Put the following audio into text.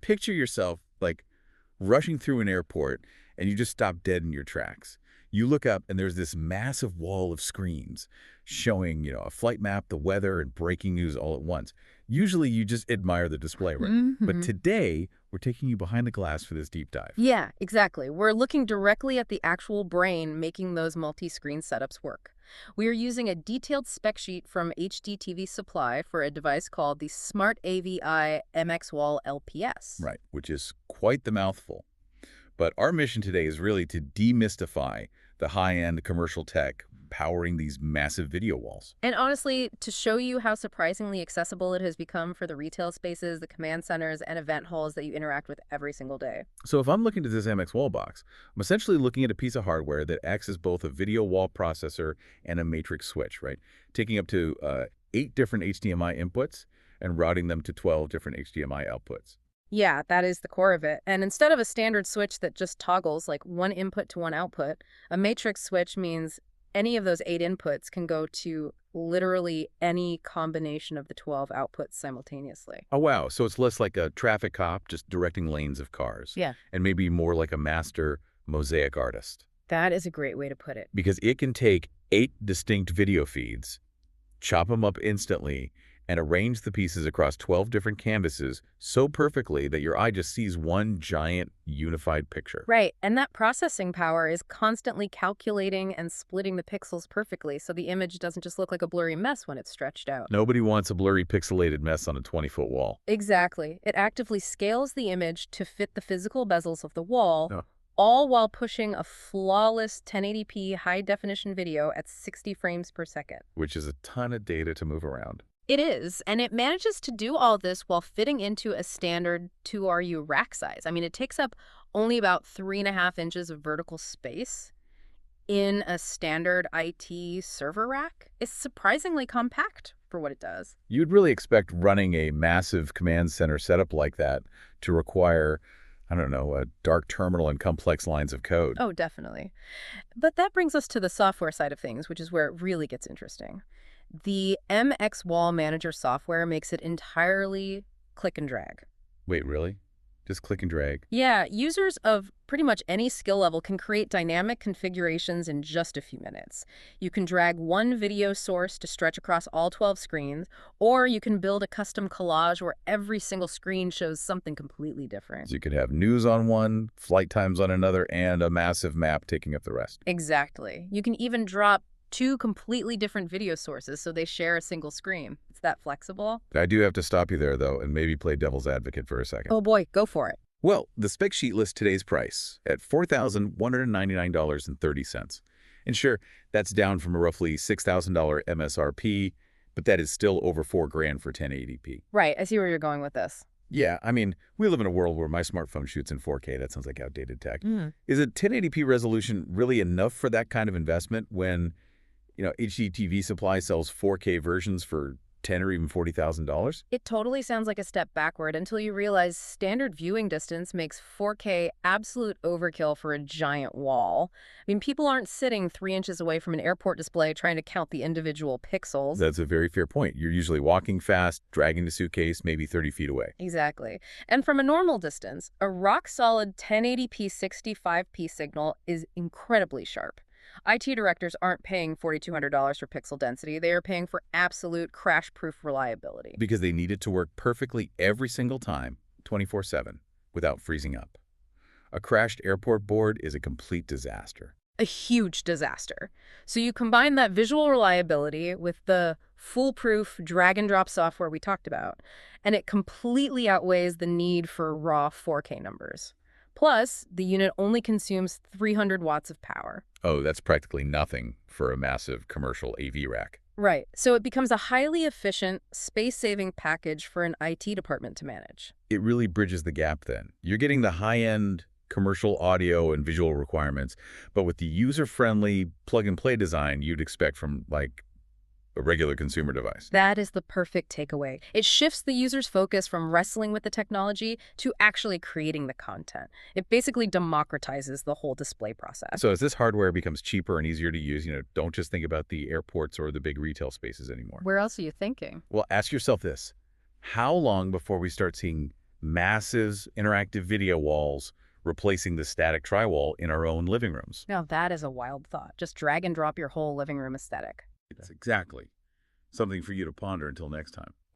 picture yourself like rushing through an airport and you just stop dead in your tracks. You look up and there's this massive wall of screens showing, a flight map, the weather, and breaking news all at once. Usually you just admire the display, right? But today, we're taking you behind the glass for this deep dive. Yeah, exactly. We're looking directly at the actual brain making those multi-screen setups work. We are using a detailed spec sheet from HDTVSupply for a device called the Smart-AVI MXWALL-LP-S. Right, which is quite the mouthful. But our mission today is really to demystify the high-end commercial tech powering these massive video walls. And honestly, to show you how surprisingly accessible it has become for the retail spaces, the command centers, and event halls that you interact with every single day. So if I'm looking at this MX wall box, I'm essentially looking at a piece of hardware that acts as both a video wall processor and a matrix switch, right? Taking up to 8 different HDMI inputs and routing them to 12 different HDMI outputs. Yeah, that is the core of it. And instead of a standard switch that just toggles like one input to one output, a matrix switch means any of those 8 inputs can go to literally any combination of the 12 outputs simultaneously. Oh, wow. So it's less like a traffic cop just directing lanes of cars. Yeah. And maybe more like a master mosaic artist. That is a great way to put it. Because it can take 8 distinct video feeds, chop them up instantly, and arrange the pieces across 12 different canvases so perfectly that your eye just sees one giant unified picture. Right, and that processing power is constantly calculating and splitting the pixels perfectly so the image doesn't just look like a blurry mess when it's stretched out. Nobody wants a blurry pixelated mess on a 20-foot wall. Exactly. It actively scales the image to fit the physical bezels of the wall, Oh. all while pushing a flawless 1080p high-definition video at 60 frames per second. Which is a ton of data to move around. It is, and it manages to do all this while fitting into a standard 2RU rack size. I mean, it takes up only about 3.5 inches of vertical space in a standard IT server rack. It's surprisingly compact for what it does. You'd really expect running a massive command center setup like that to require, I don't know, a dark terminal and complex lines of code. Oh, definitely. But that brings us to the software side of things, which is where it really gets interesting. The MX Wall Manager software makes it entirely click and drag. Wait, really? Just click and drag? Yeah, users of pretty much any skill level can create dynamic configurations in just a few minutes. You can drag one video source to stretch across all 12 screens, or you can build a custom collage where every single screen shows something completely different. So you could have news on one, flight times on another, and a massive map taking up the rest. Exactly. You can even drop 2 completely different video sources so they share a single screen. It's that flexible. I do have to stop you there, though, and maybe play devil's advocate for a second. Oh boy, go for it. Well, the spec sheet lists today's price at $4,199.30. And sure, that's down from a roughly $6,000 MSRP, but that is still over $4,000 for 1080p. Right, I see where you're going with this. Yeah, I mean, we live in a world where my smartphone shoots in 4K. That sounds like outdated tech. Is a 1080p resolution really enough for that kind of investment when HDTVSupply sells 4K versions for $10,000 or even $40,000? It totally sounds like a step backward until you realize standard viewing distance makes 4K absolute overkill for a giant wall. I mean, people aren't sitting 3 inches away from an airport display trying to count the individual pixels. That's a very fair point. You're usually walking fast, dragging the suitcase maybe 30 feet away. Exactly. And from a normal distance, a rock-solid 1080p 65p signal is incredibly sharp. IT directors aren't paying $4,200 for pixel density. They are paying for absolute crash-proof reliability. Because they need it to work perfectly every single time, 24/7, without freezing up. A crashed airport board is a complete disaster. A huge disaster. So you combine that visual reliability with the foolproof drag-and-drop software we talked about, and it completely outweighs the need for raw 4K numbers. Plus, the unit only consumes 300 watts of power. Oh, that's practically nothing for a massive commercial AV rack. Right. So it becomes a highly efficient, space-saving package for an IT department to manage. It really bridges the gap then. You're getting the high-end commercial audio and visual requirements, but with the user-friendly plug-and-play design you'd expect from, like, a regular consumer device. That is the perfect takeaway. It shifts the user's focus from wrestling with the technology to actually creating the content. It basically democratizes the whole display process. So as this hardware becomes cheaper and easier to use, don't just think about the airports or the big retail spaces anymore. Where else are you thinking? Well, ask yourself this. How long before we start seeing massive interactive video walls replacing the static tri-wall in our own living rooms. Now, that is a wild thought. Just drag and drop your whole living room aesthetic. It's exactly something for you to ponder until next time.